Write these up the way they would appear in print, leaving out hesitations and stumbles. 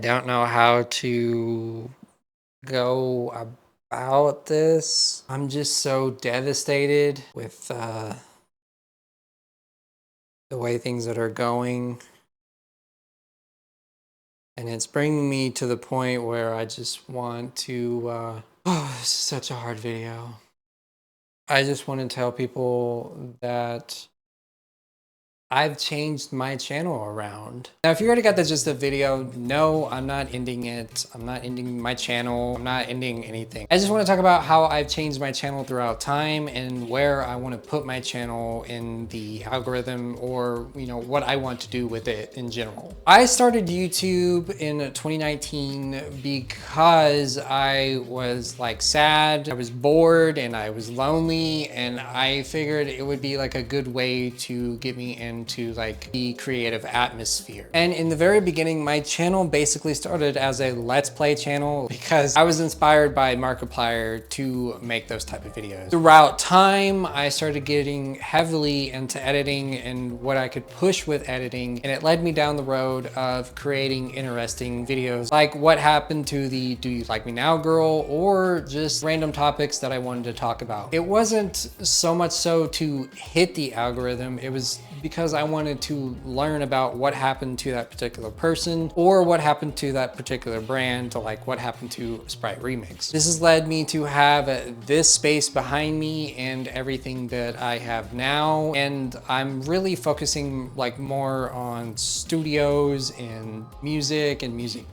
I don't know how to go about this. I'm just so devastated with the way things that are going. And it's bringing me to the point where I just want to, oh, this is such a hard video. I just want to tell people that I've changed my channel around. Now, if you already got the gist of the video, no, I'm not ending it. I'm not ending my channel. I'm not ending anything. I just want to talk about how I've changed my channel throughout time and where I want to put my channel in the algorithm, or, you know, what I want to do with it in general. I started YouTube in 2019 because I was like sad, I was bored, and I was lonely, and I figured it would be like a good way to get me into like the creative atmosphere. And in the very beginning, my channel basically started as a let's play channel because I was inspired by Markiplier to make those type of videos. Throughout time, I started getting heavily into editing and what I could push with editing, and it led me down the road of creating interesting videos like what happened to the Do You Like Me Now girl, or just random topics that I wanted to talk about. It wasn't so much so to hit the algorithm, it was because I wanted to learn about what happened to that particular person, or what happened to that particular brand, like what happened to Sprite Remix. This has led me to have this space behind me and everything that I have now, and I'm really focusing like more on studios and music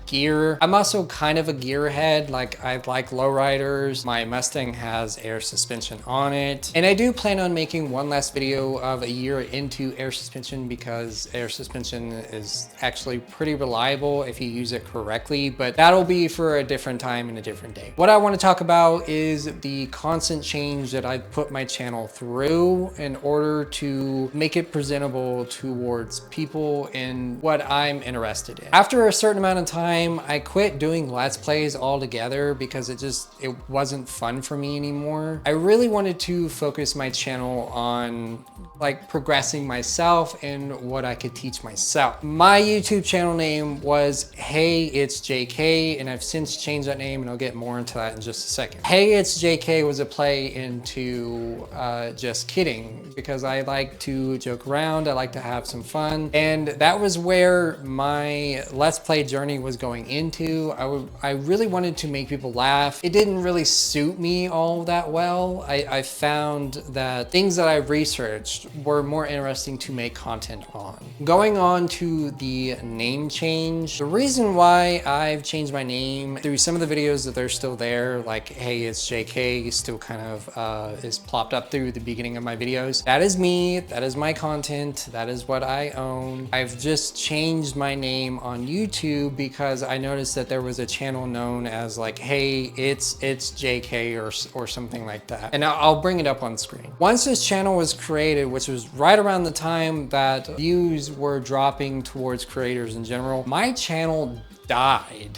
gear. I'm also kind of a gearhead, like I like lowriders. My Mustang has air suspension on it, and I do plan on making one last video of a year into air suspension because air suspension is actually pretty reliable if you use it correctly, but that'll be for a different time and a different day. What I want to talk about is the constant change that I've put my channel through in order to make it presentable towards people and what I'm interested in. After a certain amount of time, I quit doing Let's Plays altogether because it wasn't fun for me anymore. I really wanted to focus my channel on like progressing myself and what I could teach myself. My YouTube channel name was Hey It's JK, and I've since changed that name, and I'll get more into that in just a second. Hey It's JK was a play into just kidding, because I like to joke around, I like to have some fun, and that was where my Let's Play journey was going into. I really wanted to make people laugh. It didn't really suit me all that well. I found that things that I researched were more interesting to make content on. Going on to the name change, the reason why I've changed my name through some of the videos that they're still there, like Hey It's JK still kind of is plopped up through the beginning of my videos. That is me, that is my content, that is what I own. I've just changed my name on YouTube because I noticed that there was a channel known as like Hey It's JK or something like that, and I'll bring it up on screen. Once this channel was created, which was right around the time that views were dropping towards creators in general, my channel died.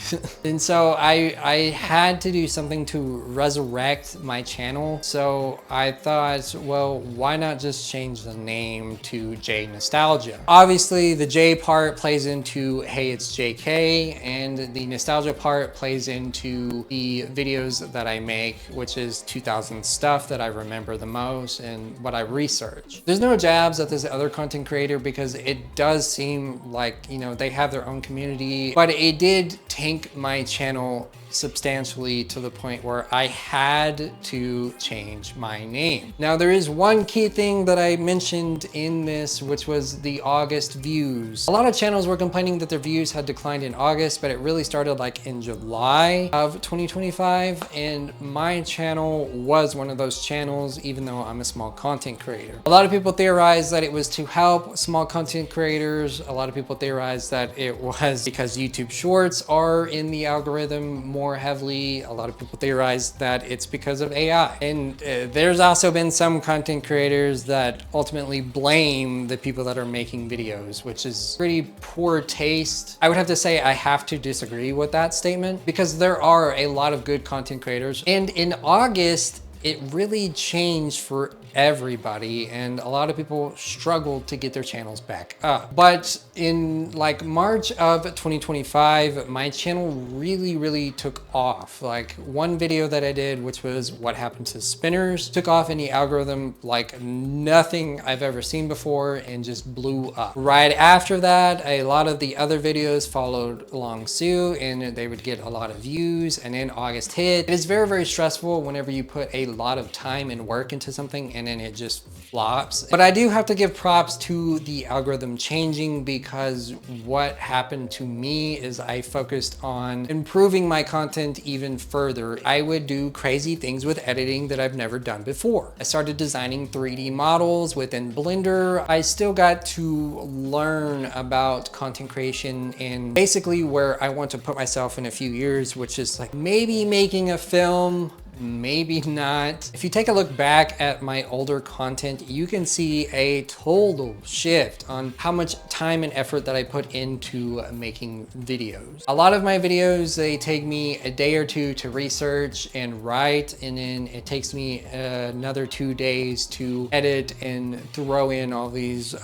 And so I had to do something to resurrect my channel. So I thought, well, why not just change the name to J Nostalgia? Obviously the J part plays into Hey It's JK, and the nostalgia part plays into the videos that I make, which is 2000 stuff that I remember the most and what I research. There's no jabs at this other content creator because it does seem like, you know, they have their own community, but it did tank my channel substantially to the point where I had to change my name. Now, there is one key thing that I mentioned in this, which was the August views. A lot of channels were complaining that their views had declined in August, but it really started like in July of 2025, and my channel was one of those channels, even though I'm a small content creator. A lot of people theorized that it was to help small content creators. A lot of people theorized that it was because YouTube Shorts are in the algorithm more heavily. A lot of people theorize that it's because of AI. And there's also been some content creators that ultimately blame the people that are making videos, which is pretty poor taste. I would have to say I have to disagree with that statement because there are a lot of good content creators. And in August, it really changed for everybody, and a lot of people struggled to get their channels back up. But in like March of 2025, my channel really took off. Like one video that I did, which was what happened to spinners, took off in the algorithm like nothing I've ever seen before and just blew up. Right after that, a lot of the other videos followed along suit and they would get a lot of views, and then August hit. It is very stressful whenever you put a lot of time and work into something and then it just flops. But I do have to give props to the algorithm changing, because what happened to me is I focused on improving my content even further. I would do crazy things with editing that I've never done before. I started designing 3D models within Blender. I still got to learn about content creation and basically where I want to put myself in a few years, which is like maybe making a film, maybe not. If you take a look back at my older content, you can see a total shift on how much time and effort that I put into making videos. A lot of my videos, they take me a day or two to research and write, and then it takes me another 2 days to edit and throw in all these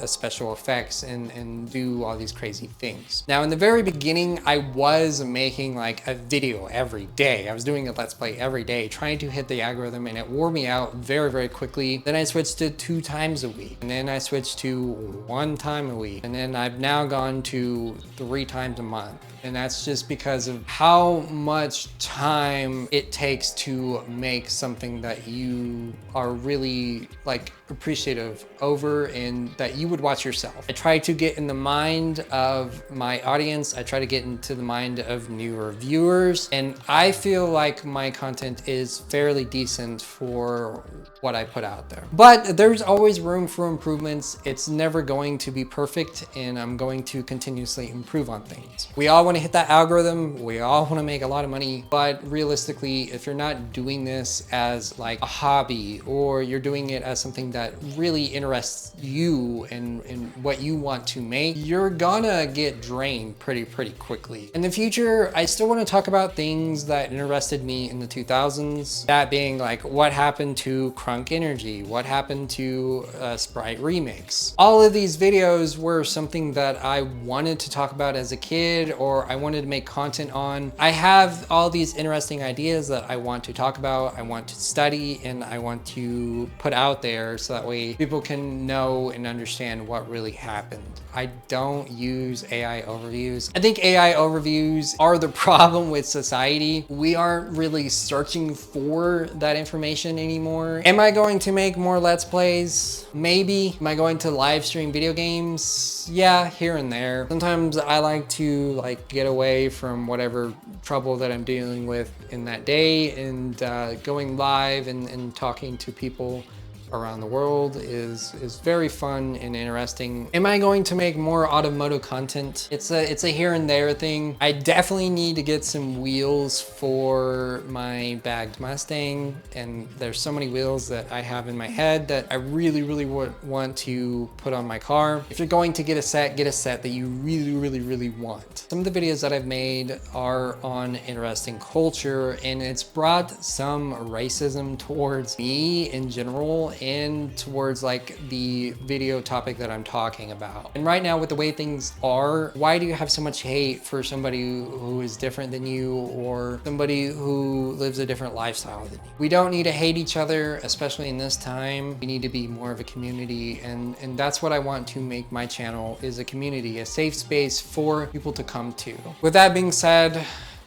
special effects and do all these crazy things. Now, in the very beginning, I was making like a video every day. I was doing a Let's Play every day, trying to hit the algorithm, and it wore me out very quickly. Then I switched to 2 times a week, and then I switched to 1 time a week, and then I've now gone to 3 times a month. And that's just because of how much time it takes to make something that you are really like appreciative over and that you would watch yourself. I try to get in the mind of my audience. I try to get into the mind of newer viewers, and I feel like my content is fairly decent for what I put out there. But there's always room for improvements. It's never going to be perfect, and I'm going to continuously improve on things. We all want to hit that algorithm. We all want to make a lot of money, but realistically, if you're not doing this as like a hobby, or you're doing it as something that really interests you and what you want to make, you're gonna get drained pretty quickly. In the future, I still want to talk about things that interested me in the 2000s, that being like what happened to Crunk Energy, what happened to Sprite Remix. All of these videos were something that I wanted to talk about as a kid, or I wanted to make content on. I have all these interesting ideas that I want to talk about, I want to study, and I want to put out there so that way people can know and understand what really happened. I don't use AI overviews. I think AI overviews are the problem with society. We aren't really searching for that information anymore. Am I going to make more Let's Plays? Maybe. Am I going to live stream video games? Yeah, here and there. Sometimes I like to like get away from whatever trouble that I'm dealing with in that day, and going live and talking to people around the world is very fun and interesting. Am I going to make more automotive content? It's a here and there thing. I definitely need to get some wheels for my bagged Mustang, and there's so many wheels that I have in my head that I really would want to put on my car. If you're going to get a set that you really want. Some of the videos that I've made are on interesting culture, and it's brought some racism towards me in general and towards like the video topic that I'm talking about. And right now, with the way things are, why do you have so much hate for somebody who is different than you, or somebody who lives a different lifestyle than you? We don't need to hate each other, especially in this time. We need to be more of a community, and that's what I want to make my channel, is a community, a safe space for people to come to. With that being said,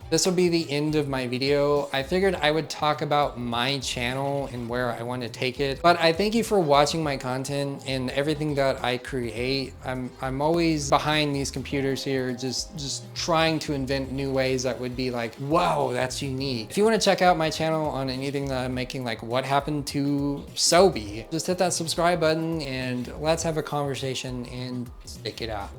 this will be the end of my video. I figured I would talk about my channel and where I want to take it. But I thank you for watching my content and everything that I create. I'm always behind these computers here, just trying to invent new ways that would be like, whoa, that's unique. If you want to check out my channel on anything that I'm making, like what happened to Sobe, just hit that subscribe button and let's have a conversation and stick it out.